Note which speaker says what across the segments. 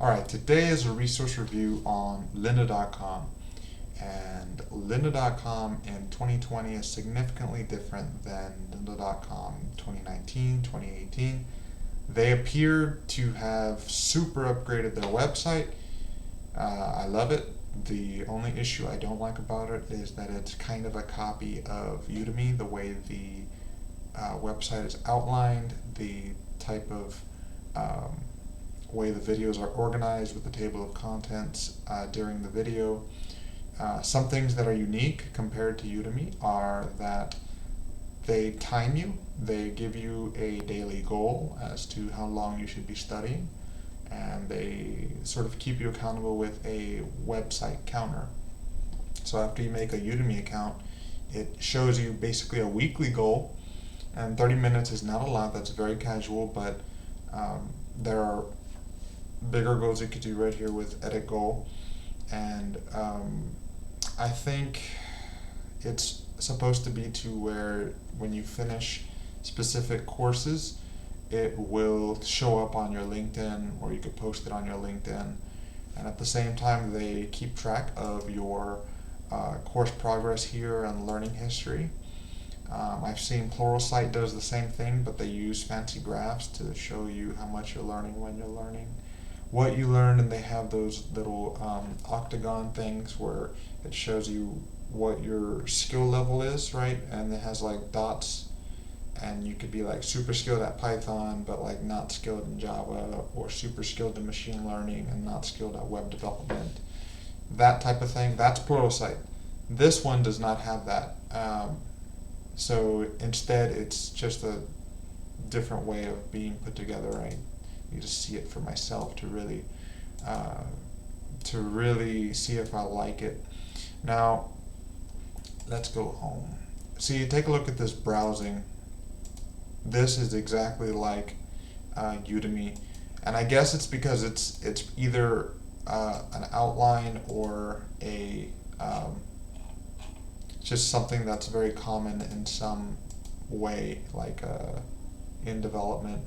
Speaker 1: Alright, today is a resource review on lynda.com. And lynda.com in 2020 is significantly different than lynda.com in 2019, 2018. They appear to have super upgraded their website. I love it. The only issue I don't like about it is that it's kind of a copy of Udemy, the way the website is outlined, the type of way the videos are organized with the table of contents during the video. Some things that are unique compared to Udemy are that they time you. They give you a daily goal as to how long you should be studying, and they sort of keep you accountable with a website counter. So after you make a Udemy account, it shows you basically a weekly goal, and 30 minutes is not a lot. That's very casual, but there are bigger goals you could do right here with edit goal. And I think it's supposed to be to where when you finish specific courses, it will show up on your LinkedIn, or you could post it on your LinkedIn. And at the same time, they keep track of your course progress here and learning history. I've seen Pluralsight does the same thing, but they use fancy graphs to show you how much you're learning, when you're learning, what you learned, and they have those little octagon things where it shows you what your skill level is, right? And it has like dots, and you could be like super skilled at Python, but like not skilled in Java, or super skilled in machine learning and not skilled at web development. That type of thing, that's Pluralsight. This one does not have that. So instead, it's just a different way of being put together. I need to see it for myself to really see if I like it. Now, let's go home. See, take a look at this browsing. This is exactly like Udemy, and I guess it's because it's either an outline or a just something that's very common in some way, like in development.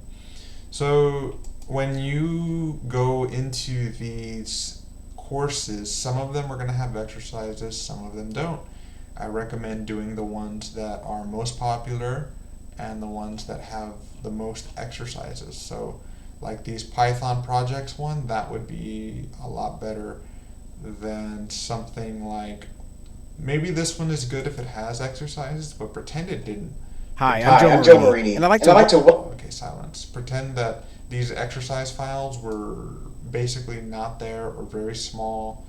Speaker 1: So when you go into these courses, some of them are going to have exercises, some of them don't. I recommend doing the ones that are most popular and the ones that have the most exercises. So like these Python projects one, that would be a lot better than something like, maybe this one is good if it has exercises, but pretend it didn't.
Speaker 2: Hi, I'm
Speaker 1: Pretend,
Speaker 2: Joe
Speaker 3: Hi, I'm Joe
Speaker 2: Marini,
Speaker 3: Marini,
Speaker 2: and I'd like
Speaker 3: and I'd
Speaker 2: to
Speaker 3: like to.
Speaker 1: okay, silence. Pretend that these exercise files were basically not there or very small.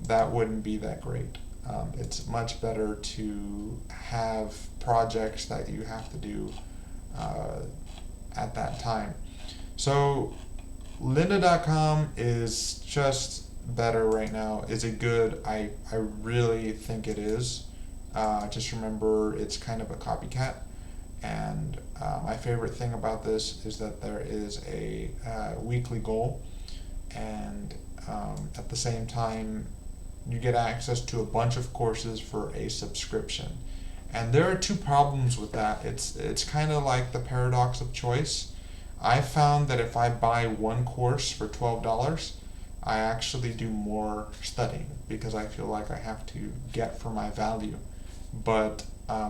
Speaker 1: That wouldn't be that great. It's much better to have projects that you have to do at that time. So lynda.com is just better right now. Is it good? I really think it is. Just remember, it's kind of a copycat. And my favorite thing about this is that there is a weekly goal, and at the same time, you get access to a bunch of courses for a subscription. And there are two problems with that. It's kind of like the paradox of choice. I found that if I buy one course for $12, I actually do more studying because I feel like I have to get for my value. But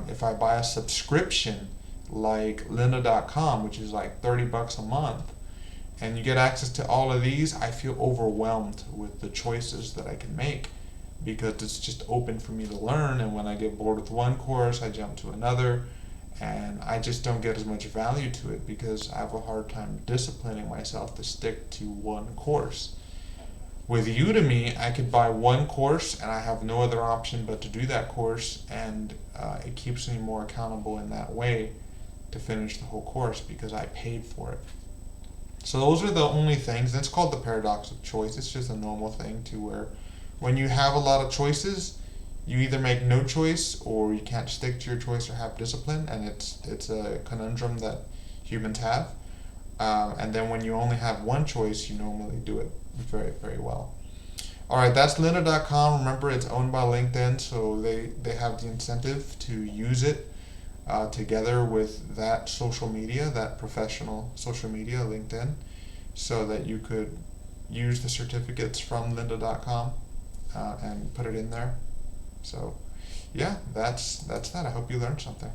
Speaker 1: if I buy a subscription like lynda.com, which is like $30 a month, and you get access to all of these, I feel overwhelmed with the choices that I can make because it's just open for me to learn. And when I get bored with one course, I jump to another, and I just don't get as much value to it because I have a hard time disciplining myself to stick to one course. With Udemy, I could buy one course and I have no other option but to do that course, and it keeps me more accountable in that way to finish the whole course because I paid for it. So those are the only things. That's called the paradox of choice. It's just a normal thing to where when you have a lot of choices, you either make no choice or you can't stick to your choice or have discipline, and it's a conundrum that humans have. And then when you only have one choice, you normally do it very, very well. Alright, that's lynda.com. Remember, it's owned by LinkedIn, so they have the incentive to use it together with that social media, that professional social media, LinkedIn, so that you could use the certificates from lynda.com and put it in there. So, yeah, that's that. I hope you learned something.